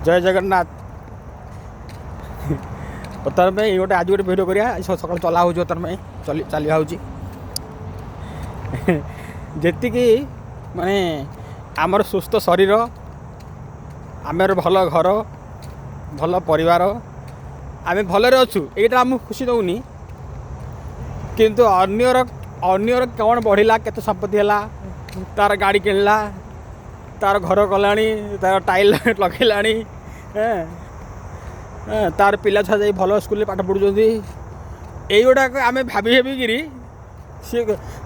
जय जगन्नाथ। बर्तमान में गोटे आज गोटे भिडियो करिया सकाल चला हो बर्तमान में चली जी जी माने आमर सुस्थ शरीर आमर भल घर भल परिवार आम भलरे अच्छु यहाँ आमको खुशी दौनी किंतु अन्यर कौन बढ़ला केते संपत्ति है तार गाड़ी किणला तार घर कलानी तार टाइल लगेलानी तार पिला छुआ जाई भल स्कूल पाठ पढ़ुं यही गुड़ाक आम भाभी भाविकी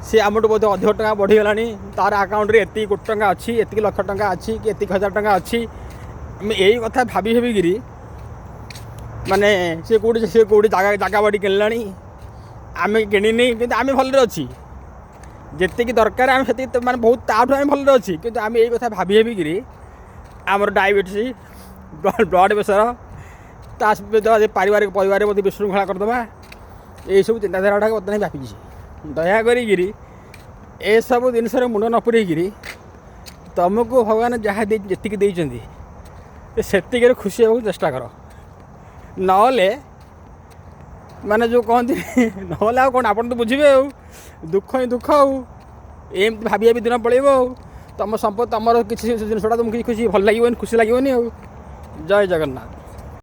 सी आम बोधे अधिक टका बढ़ीगला तार आकाउंट एति कोटी टका अच्छी एति लक्ष टका अच्छी कि एति हजार टका अच्छी आम यही कथा भाभी भाविकी माने सी कौटी जगह बाड़ी किणला आम किणनी कि आम भलरे अच्छी जी दरकार आम से माने बहुत ताठू आम भलरे अच्छी कि आम यही कथा भाभी भाविकी आमर डायबिटीज ब्लड प्रेसर ता पारिवारिक परिवार बोध विशृंखला करदे यही सब चिंताधारा गुड़ा बर्तमान व्यापी दया करी सब जिनस मुंड न पुरेकरी तुमको भगवान जहाँ जी देती से खुशी होगा चेष्टा कर नले माने जो कहती ना कौन आप तो बुझे दुख ही दुख एमती भाभी भाभी दिन पड़े तुम संपद तुम किसी जिनसा तुमको खुशी भल लगे खुशी लगे जय जगन्नाथ।